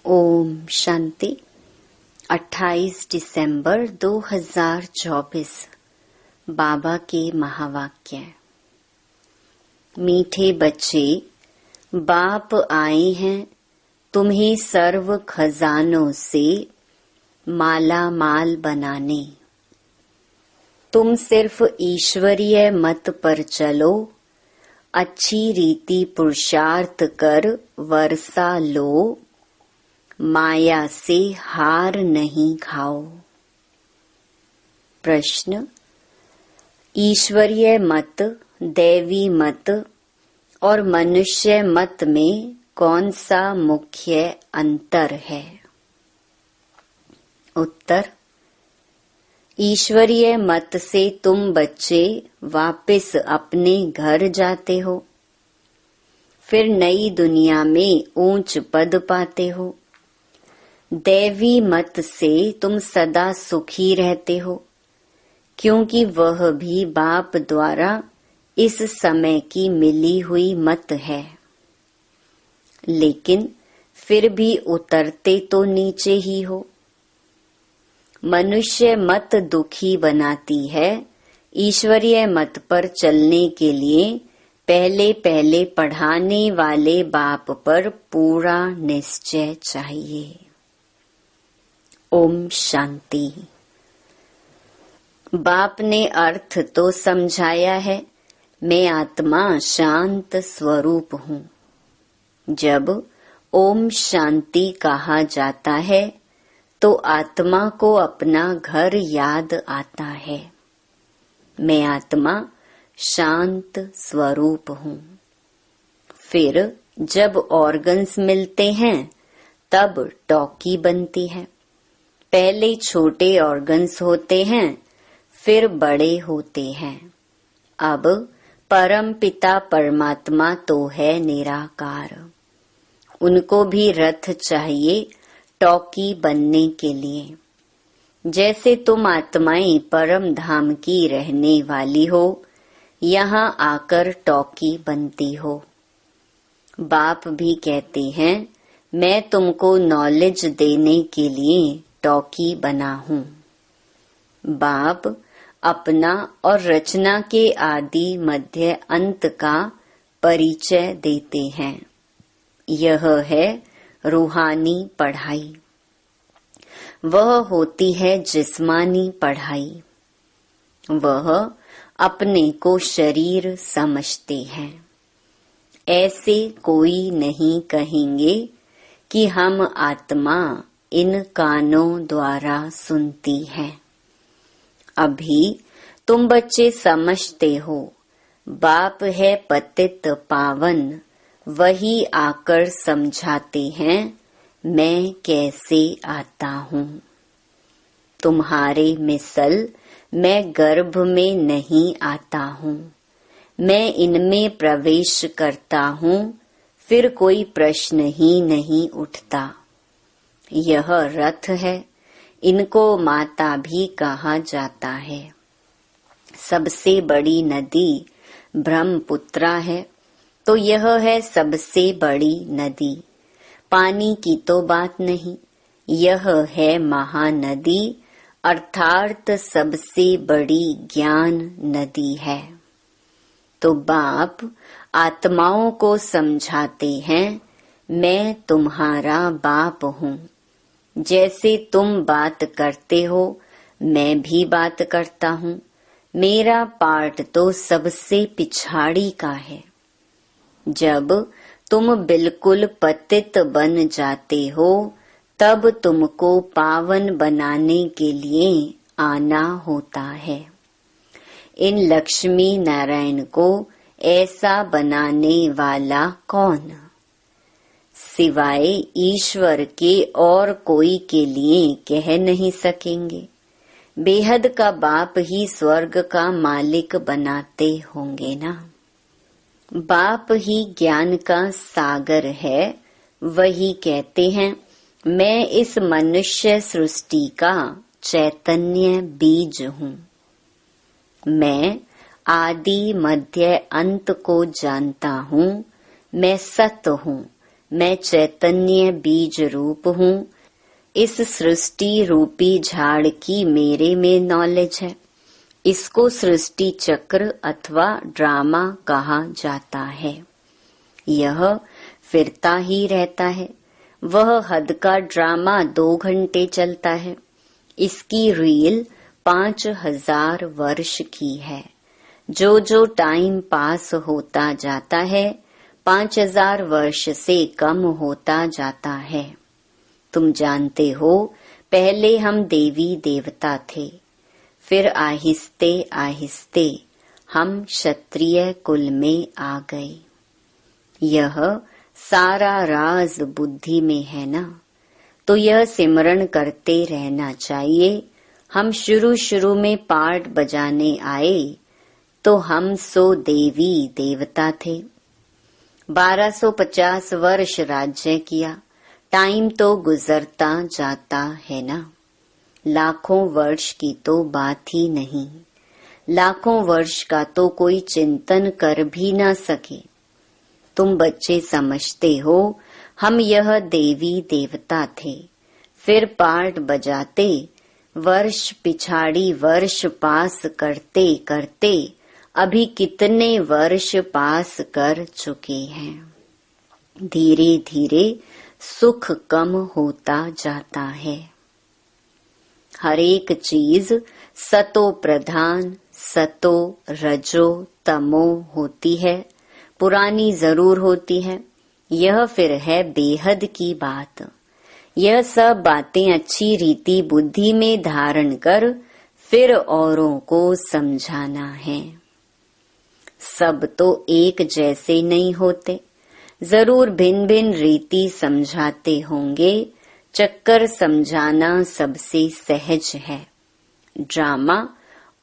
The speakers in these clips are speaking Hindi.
ओम शांति। 28 दिसंबर 2024 बाबा के महावाक्य। मीठे बच्चे, बाप आए हैं तुम्हें सर्व खजानों से माला माल बनाने। तुम सिर्फ ईश्वरीय मत पर चलो, अच्छी रीति पुरुषार्थ कर वर्षा लो, माया से हार नहीं खाओ। प्रश्न: ईश्वरीय मत, दैवी मत और मनुष्य मत में कौन सा मुख्य अंतर है? उत्तर: ईश्वरीय मत से तुम बच्चे वापस अपने घर जाते हो, फिर नई दुनिया में ऊंच पद पाते हो। दैवी मत से तुम सदा सुखी रहते हो, क्योंकि वह भी बाप द्वारा इस समय की मिली हुई मत है। लेकिन फिर भी उतरते तो नीचे ही हो। मनुष्य मत दुखी बनाती है। ईश्वरीय मत पर चलने के लिए पहले पहले पढ़ाने वाले बाप पर पूरा निश्चय चाहिए। ओम शांति। बाप ने अर्थ तो समझाया है, मैं आत्मा शांत स्वरूप हूँ। जब ओम शांति कहा जाता है तो आत्मा को अपना घर याद आता है। मैं आत्मा शांत स्वरूप हूँ। फिर जब ऑर्गन्स मिलते हैं तब टॉकी बनती है। पहले छोटे ऑर्गन्स होते हैं, फिर बड़े होते हैं। अब परम पिता परमात्मा तो है निराकार। उनको भी रथ चाहिए टॉकी बनने के लिए। जैसे तुम आत्माएं परम धाम की रहने वाली हो, यहाँ आकर टॉकी बनती हो। बाप भी कहते हैं, मैं तुमको नॉलेज देने के लिए टॉकी बना हूँ। बाप अपना और रचना के आदि मध्य अंत का परिचय देते हैं। यह है रूहानी पढ़ाई। वह होती है जिस्मानी पढ़ाई। वह अपने को शरीर समझते हैं। ऐसे कोई नहीं कहेंगे कि हम आत्मा इन कानों द्वारा सुनती है। अभी तुम बच्चे समझते हो, बाप है पतित पावन, वही आकर समझाते हैं मैं कैसे आता हूँ। तुम्हारे मिसल मैं गर्भ में नहीं आता हूँ, मैं इनमें प्रवेश करता हूँ, फिर कोई प्रश्न ही नहीं उठता। यह रथ है, इनको माता भी कहा जाता है। सबसे बड़ी नदी ब्रह्मपुत्रा है, तो यह है सबसे बड़ी नदी। पानी की तो बात नहीं, यह है महानदी, अर्थात सबसे बड़ी ज्ञान नदी है। तो बाप आत्माओं को समझाते हैं, मैं तुम्हारा बाप हूँ। जैसे तुम बात करते हो, मैं भी बात करता हूँ। मेरा पार्ट तो सबसे पिछाड़ी का है। जब तुम बिल्कुल पतित बन जाते हो, तब तुमको पावन बनाने के लिए आना होता है। इन लक्ष्मी नारायण को ऐसा बनाने वाला कौन? सिवाय ईश्वर के और कोई के लिए कह नहीं सकेंगे। बेहद का बाप ही स्वर्ग का मालिक बनाते होंगे ना। बाप ही ज्ञान का सागर है। वही कहते हैं, मैं इस मनुष्य सृष्टि का चैतन्य बीज हूँ। मैं आदि मध्य अंत को जानता हूँ। मैं सत हूँ, मैं चैतन्य बीज रूप हूँ। इस सृष्टि रूपी झाड़ की मेरे में नॉलेज है। इसको सृष्टि चक्र अथवा ड्रामा कहा जाता है। यह फिरता ही रहता है। वह हद का ड्रामा 2 घंटे चलता है। इसकी रील 5000 वर्ष की है। जो जो टाइम पास होता जाता है 5000 वर्ष से कम होता जाता है। तुम जानते हो, पहले हम देवी देवता थे, फिर आहिस्ते आहिस्ते हम क्षत्रिय कुल में आ गए। यह सारा राज बुद्धि में है ना, तो यह सिमरण करते रहना चाहिए। हम शुरू में पार्ट बजाने आए तो हम सो देवी देवता थे। 1250 वर्ष राज्य किया। टाइम तो गुजरता जाता है ना। लाखों वर्ष की तो बात ही नहीं। लाखों वर्ष का तो कोई चिंतन कर भी ना सके। तुम बच्चे समझते हो हम यह देवी देवता थे, फिर पार्ट बजाते वर्ष पिछाड़ी वर्ष पास करते करते अभी कितने वर्ष पास कर चुके हैं। धीरे धीरे सुख कम होता जाता है। हर एक चीज सतो प्रधान, सतो रजो तमो होती है। पुरानी जरूर होती है। यह फिर है बेहद की बात। यह सब बातें अच्छी रीति बुद्धि में धारण कर फिर औरों को समझाना है। सब तो एक जैसे नहीं होते, जरूर भिन्न भिन्न रीति समझाते होंगे। चक्कर समझाना सबसे सहज है। ड्रामा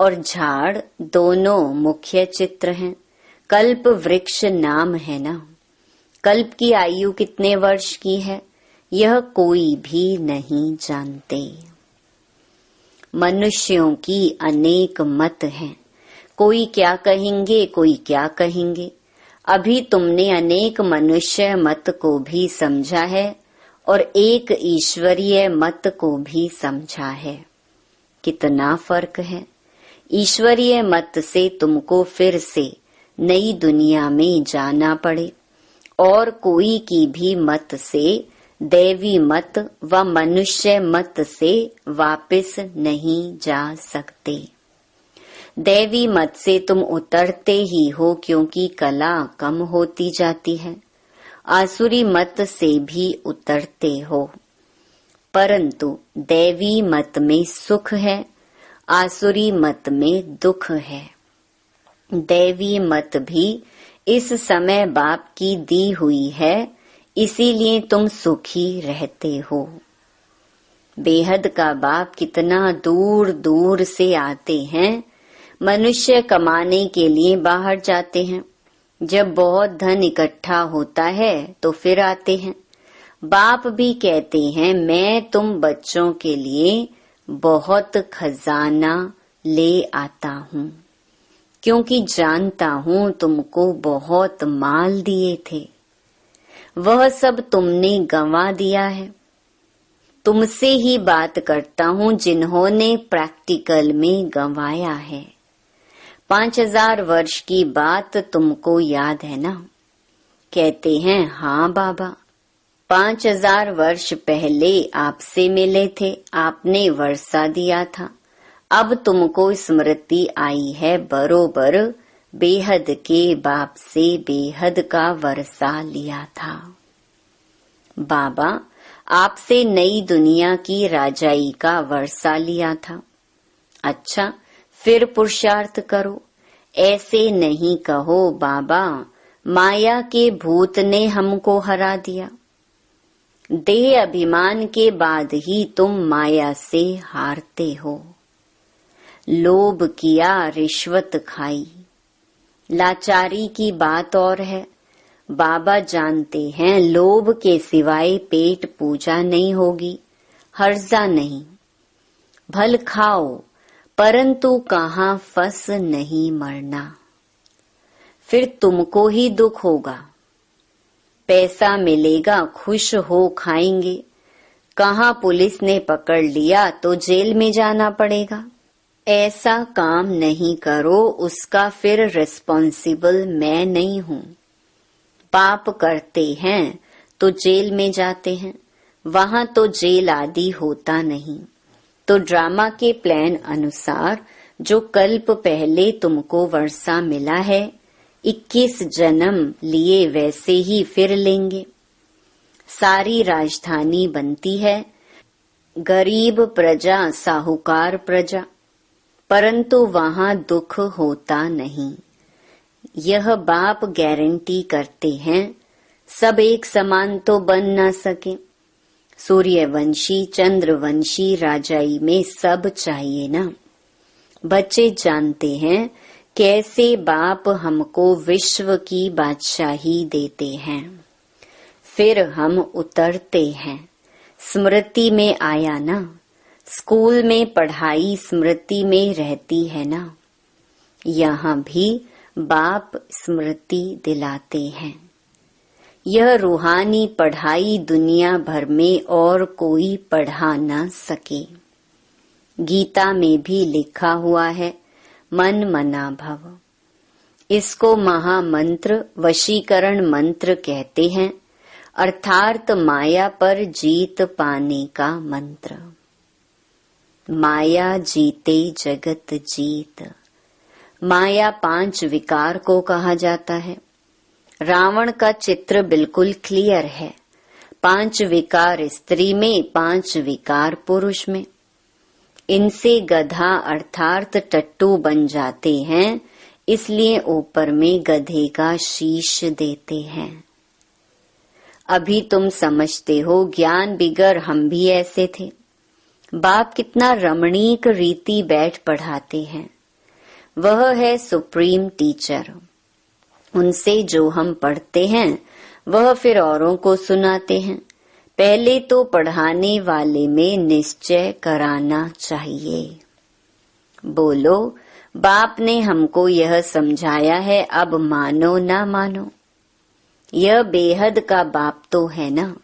और झाड़ दोनों मुख्य चित्र हैं। कल्प वृक्ष नाम है ना। कल्प की आयु कितने वर्ष की है यह कोई भी नहीं जानते। मनुष्यों की अनेक मत हैं। कोई क्या कहेंगे, कोई क्या कहेंगे। अभी तुमने अनेक मनुष्य मत को भी समझा है और एक ईश्वरीय मत को भी समझा है। कितना फर्क है। ईश्वरीय मत से तुमको फिर से नई दुनिया में जाना पड़े और कोई की भी मत से, दैवी मत व मनुष्य मत से वापस नहीं जा सकते। दैवी मत से तुम उतरते ही हो क्योंकि कला कम होती जाती है। आसुरी मत से भी उतरते हो, परंतु दैवी मत में सुख है, आसुरी मत में दुख है। दैवी मत भी इस समय बाप की दी हुई है, इसीलिए तुम सुखी रहते हो। बेहद का बाप कितना दूर दूर से आते हैं। मनुष्य कमाने के लिए बाहर जाते हैं। जब बहुत धन इकट्ठा होता है तो फिर आते हैं। बाप भी कहते हैं मैं तुम बच्चों के लिए बहुत खजाना ले आता हूँ, क्योंकि जानता हूँ तुमको बहुत माल दिए थे, वह सब तुमने गंवा दिया है। तुमसे ही बात करता हूँ जिन्होंने प्रैक्टिकल में गंवाया है। 5000 वर्ष की बात तुमको याद है ना? कहते हैं हाँ बाबा, 5000 वर्ष पहले आपसे मिले थे, आपने वर्षा दिया था। अब तुमको स्मृति आई है बरोबर बेहद के बाप से बेहद का वर्षा लिया था। बाबा आपसे नई दुनिया की राजाई का वर्षा लिया था। अच्छा, फिर पुरुषार्थ करो। ऐसे नहीं कहो बाबा माया के भूत ने हमको हरा दिया। देह अभिमान के बाद ही तुम माया से हारते हो। लोभ किया, रिश्वत खाई, लाचारी की बात और है। बाबा जानते हैं लोभ के सिवाय पेट पूजा नहीं होगी। हर्जा नहीं, भल खाओ परंतु कहाँ फंस नहीं मरना, फिर तुमको ही दुख होगा। पैसा मिलेगा, खुश हो खाएंगे। कहाँ पुलिस ने पकड़ लिया तो जेल में जाना पड़ेगा। ऐसा काम नहीं करो, उसका फिर रिस्पॉन्सिबल मैं नहीं हूँ। पाप करते हैं तो जेल में जाते हैं, वहां तो जेल आदि होता नहीं। तो ड्रामा के प्लान अनुसार जो कल्प पहले तुमको वर्षा मिला है, 21 जन्म लिए वैसे ही फिर लेंगे। सारी राजधानी बनती है, गरीब प्रजा साहूकार प्रजा, परंतु वहां दुख होता नहीं। यह बाप गारंटी करते हैं, सब एक समान तो बन ना सके। सूर्यवंशी चंद्रवंशी राजाई में सब चाहिए ना। बच्चे जानते हैं कैसे बाप हमको विश्व की बादशाही देते हैं, फिर हम उतरते हैं। स्मृति में आया ना, स्कूल में पढ़ाई स्मृति में रहती है ना। यहाँ भी बाप स्मृति दिलाते हैं। यह रूहानी पढ़ाई दुनिया भर में और कोई पढ़ा न सके। गीता में भी लिखा हुआ है, मन मना भव। इसको महामंत्र वशीकरण मंत्र कहते हैं, अर्थात माया पर जीत पाने का मंत्र। माया जीते जगत जीत। माया 5 विकार को कहा जाता है। रावण का चित्र बिल्कुल क्लियर है। 5 विकार स्त्री में, 5 विकार पुरुष में। इनसे गधा अर्थात टट्टू बन जाते हैं, इसलिए ऊपर में गधे का शीश देते हैं। अभी तुम समझते हो, ज्ञान बिगर हम भी ऐसे थे। बाप कितना रमणीक रीति बैठ पढ़ाते हैं। वह है सुप्रीम टीचर। उनसे जो हम पढ़ते हैं वह फिर औरों को सुनाते हैं। पहले तो पढ़ाने वाले में निश्चय कराना चाहिए। बोलो, बाप ने हमको यह समझाया है, अब मानो ना मानो। यह बेहद का बाप तो है ना।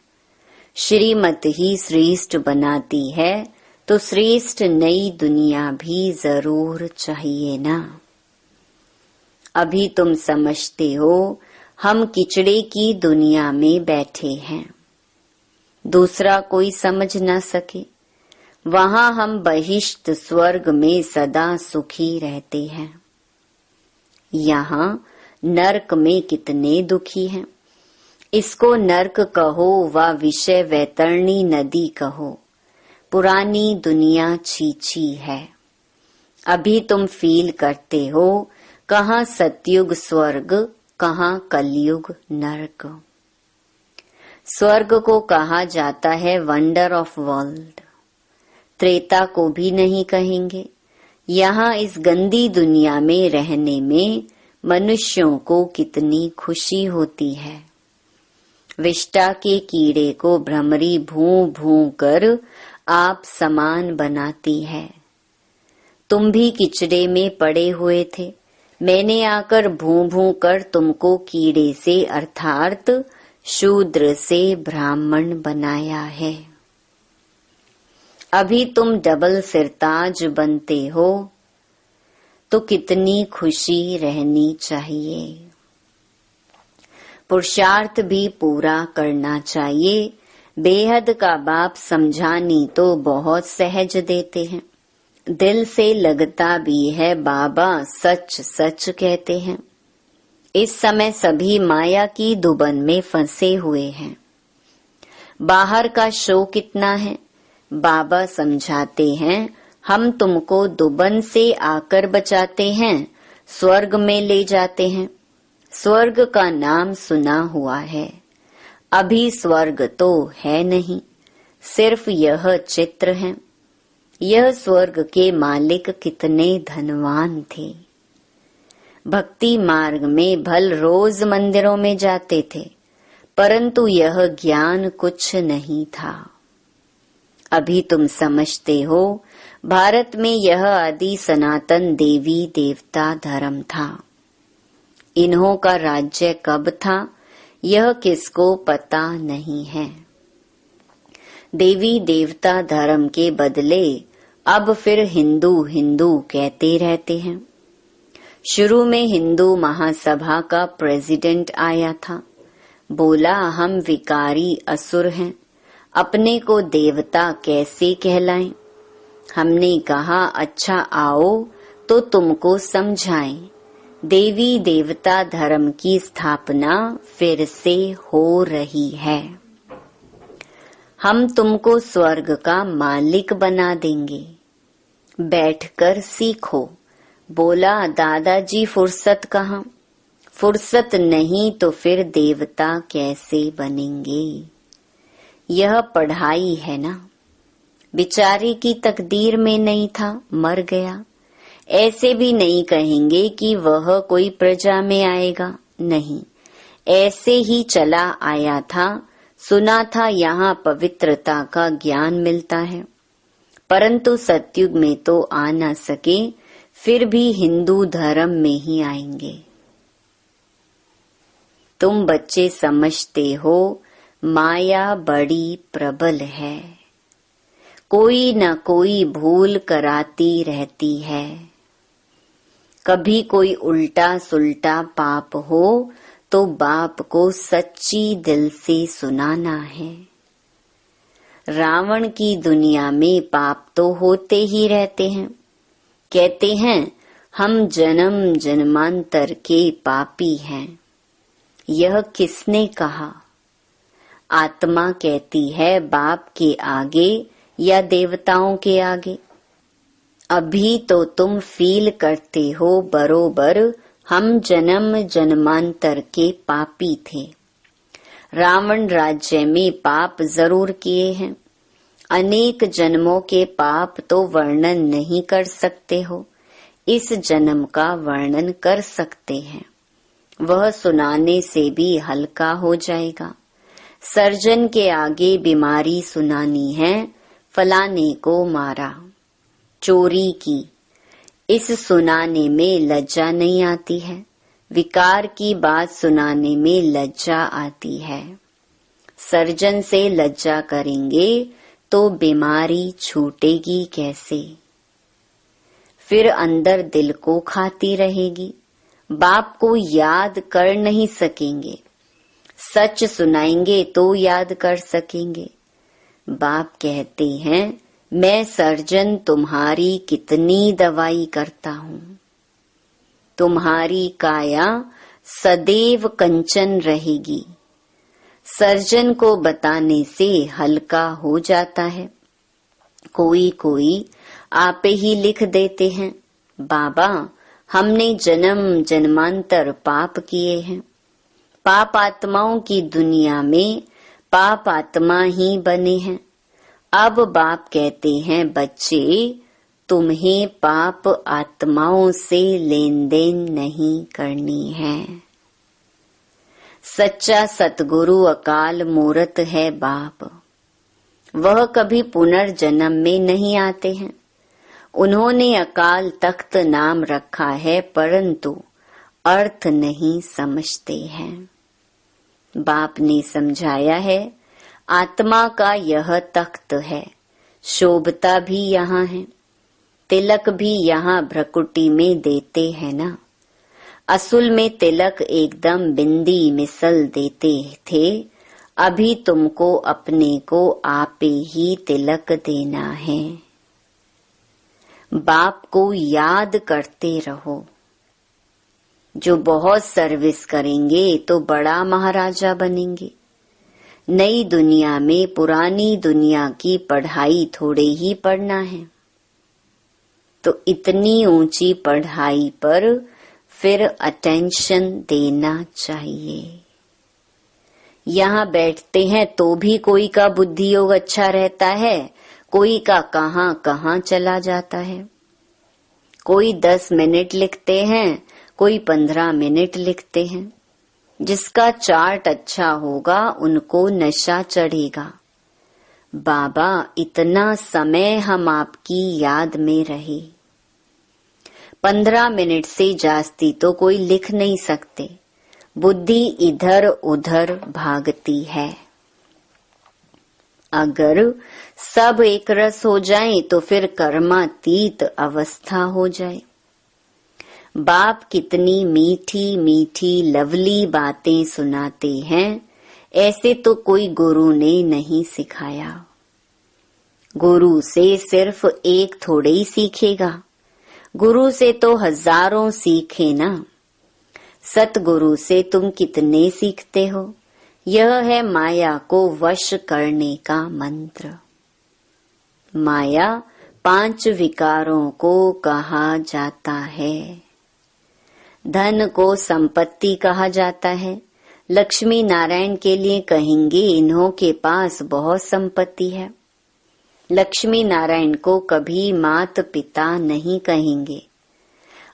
श्रीमत ही श्रेष्ठ बनाती है, तो श्रेष्ठ नई दुनिया भी जरूर चाहिए ना। अभी तुम समझते हो, हम किचड़े की दुनिया में बैठे हैं, दूसरा कोई समझ ना सके। वहां हम बहिष्ट स्वर्ग में सदा सुखी रहते हैं। यहाँ नरक में कितने दुखी हैं। इसको नरक कहो व विषय वैतरणी नदी कहो, पुरानी दुनिया छीछी है। अभी तुम फील करते हो, कहाँ सतयुग स्वर्ग, कहाँ कलयुग नरक। स्वर्ग को कहा जाता है वंडर ऑफ वर्ल्ड। त्रेता को भी नहीं कहेंगे। यहाँ इस गंदी दुनिया में रहने में मनुष्यों को कितनी खुशी होती है। विष्टा के कीड़े को भ्रमरी भूं भूं कर आप समान बनाती है। तुम भी किचड़े में पड़े हुए थे, मैंने आकर भूं भूं कर तुमको कीड़े से अर्थात शूद्र से ब्राह्मण बनाया है। अभी तुम डबल सिरताज बनते हो, तो कितनी खुशी रहनी चाहिए। पुरुषार्थ भी पूरा करना चाहिए। बेहद का बाप समझानी तो बहुत सहज देते हैं, दिल से लगता भी है। बाबा सच सच कहते हैं। इस समय सभी माया की दुबन में फंसे हुए हैं। बाहर का शो कितना है, बाबा समझाते हैं, हम तुमको दुबन से आकर बचाते हैं, स्वर्ग में ले जाते हैं। स्वर्ग का नाम सुना हुआ है, अभी स्वर्ग तो है नहीं, सिर्फ यह चित्र है। यह स्वर्ग के मालिक कितने धनवान थे। भक्ति मार्ग में भल रोज मंदिरों में जाते थे, परंतु यह ज्ञान कुछ नहीं था। अभी तुम समझते हो, भारत में यह आदि सनातन देवी देवता धर्म था। इन्हों का राज्य कब था, यह किसको पता नहीं है। देवी देवता धर्म के बदले अब फिर हिंदू हिंदू कहते रहते हैं। शुरू में हिंदू महासभा का प्रेसिडेंट आया था, बोला हम विकारी असुर हैं, अपने को देवता कैसे कहलाएं। हमने कहा अच्छा आओ तो तुमको समझाएं। देवी देवता धर्म की स्थापना फिर से हो रही है। हम तुमको स्वर्ग का मालिक बना देंगे, बैठकर सीखो। बोला दादाजी फुर्सत कहाँ, फुर्सत नहीं तो फिर देवता कैसे बनेंगे। यह पढ़ाई है ना। बेचारे की तकदीर में नहीं था, मर गया। ऐसे भी नहीं कहेंगे कि वह कोई प्रजा में आएगा, नहीं, ऐसे ही चला आया था। सुना था यहाँ पवित्रता का ज्ञान मिलता है, परंतु सतयुग में तो आ न सके, फिर भी हिंदू धर्म में ही आएंगे। तुम बच्चे समझते हो माया बड़ी प्रबल है, कोई न कोई भूल कराती रहती है। कभी कोई उल्टा सुल्टा पाप हो तो बाप को सच्ची दिल से सुनाना है। रावण की दुनिया में पाप तो होते ही रहते हैं। कहते हैं हम जन्म जन्मांतर के पापी हैं। यह किसने कहा? आत्मा कहती है बाप के आगे या देवताओं के आगे। अभी तो तुम फील करते हो बरोबर हम जन्म जन्मांतर के पापी थे। रावण राज्य में पाप जरूर किए हैं। अनेक जन्मों के पाप तो वर्णन नहीं कर सकते हो, इस जन्म का वर्णन कर सकते हैं। वह सुनाने से भी हल्का हो जाएगा। सर्जन के आगे बीमारी सुनानी है, फलाने को मारा, चोरी की, इस सुनाने में लज्जा नहीं आती है। विकार की बात सुनाने में लज्जा आती है। सर्जन से लज्जा करेंगे तो बीमारी छूटेगी कैसे? फिर अंदर दिल को खाती रहेगी। बाप को याद कर नहीं सकेंगे। सच सुनाएंगे तो याद कर सकेंगे। बाप कहते हैं मैं सर्जन तुम्हारी कितनी दवाई करता हूँ। तुम्हारी काया सदैव कंचन रहेगी। सर्जन को बताने से हल्का हो जाता है। कोई कोई आप ही लिख देते हैं, बाबा हमने जन्म जन्मांतर पाप किए हैं। पाप आत्माओं की दुनिया में पाप आत्मा ही बने हैं। अब बाप कहते हैं बच्चे तुम्हें पाप आत्माओं से लेन देन नहीं करनी है। सच्चा सतगुरु अकाल मूरत है बाप। वह कभी पुनर्जन्म में नहीं आते हैं। उन्होंने अकाल तख्त नाम रखा है, परंतु अर्थ नहीं समझते हैं। बाप ने समझाया है आत्मा का यह तख्त है, शोभता भी यहाँ है, तिलक भी यहाँ भ्रकुटी में देते हैं ना। असुल में तिलक एकदम बिंदी मिसल देते थे। अभी तुमको अपने को आपे ही तिलक देना है। बाप को याद करते रहो। जो बहुत सर्विस करेंगे तो बड़ा महाराजा बनेंगे। नई दुनिया में पुरानी दुनिया की पढ़ाई थोड़े ही पढ़ना है, तो इतनी ऊंची पढ़ाई पर फिर अटेंशन देना चाहिए। यहाँ बैठते हैं तो भी कोई का बुद्धि योग अच्छा रहता है, कोई का कहाँ कहाँ चला जाता है। कोई 10 मिनट लिखते हैं, कोई 15 मिनट लिखते हैं। जिसका चार्ट अच्छा होगा उनको नशा चढ़ेगा। बाबा इतना समय हम आपकी याद में रहे। 15 मिनट से जास्ती तो कोई लिख नहीं सकते। बुद्धि इधर उधर भागती है। अगर सब एक रस हो जाए तो फिर कर्मातीत अवस्था हो जाए। बाप कितनी मीठी मीठी लवली बातें सुनाते हैं, ऐसे तो कोई गुरु ने नहीं सिखाया। गुरु से सिर्फ एक थोड़े ही सीखेगा, गुरु से तो हजारों सीखे ना। सतगुरु से तुम कितने सीखते हो? यह है माया को वश करने का मंत्र। माया 5 विकारों को कहा जाता है। धन को संपत्ति कहा जाता है। लक्ष्मी नारायण के लिए कहेंगे इन्हों के पास बहुत संपत्ति है। लक्ष्मी नारायण को कभी मात पिता नहीं कहेंगे।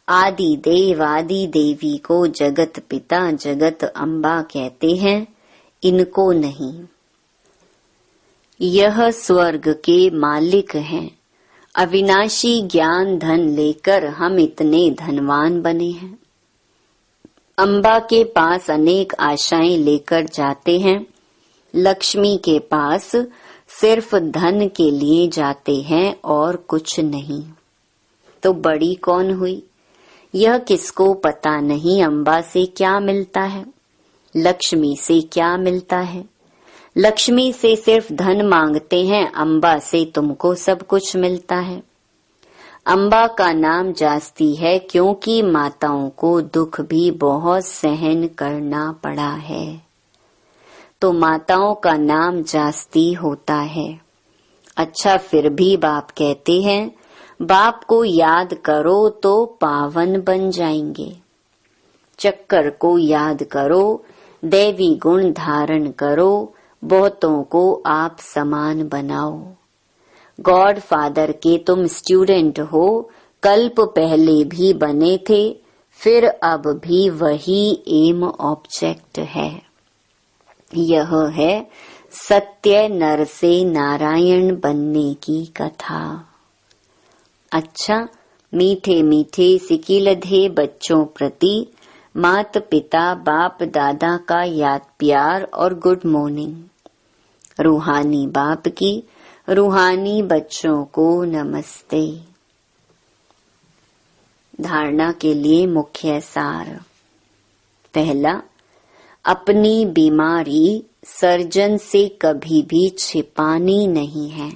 आदि देव आदि देवी को जगत पिता जगत अम्बा कहते हैं, इनको नहीं। यह स्वर्ग के मालिक हैं। अविनाशी ज्ञान धन लेकर हम इतने धनवान बने हैं। अम्बा के पास अनेक आशाएं लेकर जाते हैं। लक्ष्मी के पास सिर्फ धन के लिए जाते हैं और कुछ नहीं। तो बड़ी कौन हुई? यह किसको पता नहीं। अम्बा से क्या मिलता है, लक्ष्मी से क्या मिलता है। लक्ष्मी से सिर्फ धन मांगते हैं, अम्बा से तुमको सब कुछ मिलता है। अम्बा का नाम जास्ती है क्योंकि माताओं को दुख भी बहुत सहन करना पड़ा है, तो माताओं का नाम जास्ती होता है। अच्छा, फिर भी बाप कहते हैं बाप को याद करो तो पावन बन जाएंगे। चक्कर को याद करो, दैवी गुण धारण करो, बहुतों को आप समान बनाओ। गॉड फादर के तुम स्टूडेंट हो, कल्प पहले भी बने थे, फिर अब भी वही एम ऑब्जेक्ट है। यह है सत्य नर से नारायण बनने की कथा। अच्छा, मीठे मीठे सिकिलधे बच्चों प्रति मात पिता बाप दादा का याद प्यार और गुड मॉर्निंग। रूहानी बाप की रूहानी बच्चों को नमस्ते। धारणा के लिए मुख्य सार। पहला, अपनी बीमारी सर्जन से कभी भी छिपानी नहीं है।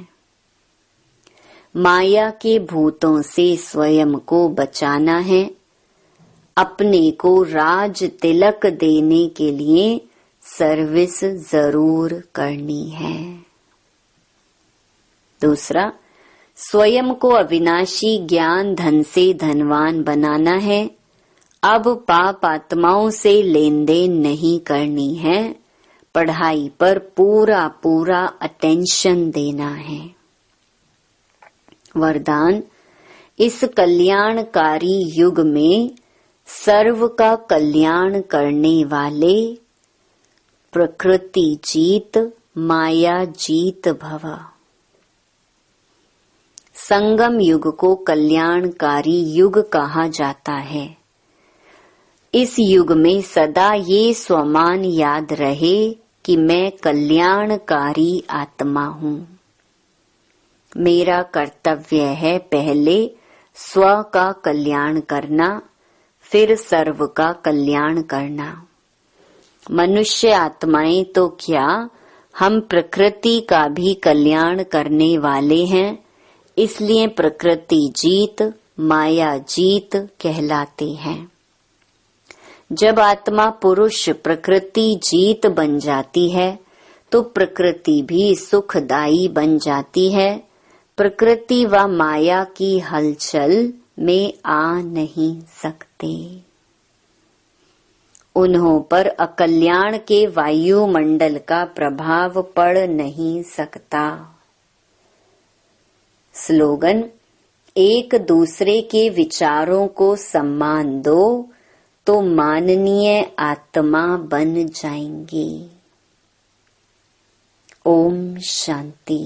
माया के भूतों से स्वयं को बचाना है। अपने को राज तिलक देने के लिए सर्विस जरूर करनी है। दूसरा, स्वयं को अविनाशी ज्ञान धन से धनवान बनाना है। अब पाप आत्माओं से लेन देन नहीं करनी है, पढ़ाई पर पूरा पूरा अटेंशन देना है। वरदान, इस कल्याणकारी युग में सर्व का कल्याण करने वाले प्रकृति जीत माया जीत भव। संगम युग को कल्याणकारी युग कहा जाता है। इस युग में सदा ये स्वमान याद रहे कि मैं कल्याणकारी आत्मा हूँ। मेरा कर्तव्य है पहले स्व का कल्याण करना, फिर सर्व का कल्याण करना। मनुष्य आत्माएं तो क्या, हम प्रकृति का भी कल्याण करने वाले हैं, इसलिए प्रकृति जीत माया जीत कहलाते हैं। जब आत्मा पुरुष प्रकृति जीत बन जाती है तो प्रकृति भी सुखदायी बन जाती है। प्रकृति व माया की हलचल में आ नहीं सकते। उन्हों पर अकल्याण के वायुमंडल का प्रभाव पड़ नहीं सकता। स्लोगन, एक दूसरे के विचारों को सम्मान दो तो माननीय आत्मा बन जाएंगे। ओम शांति।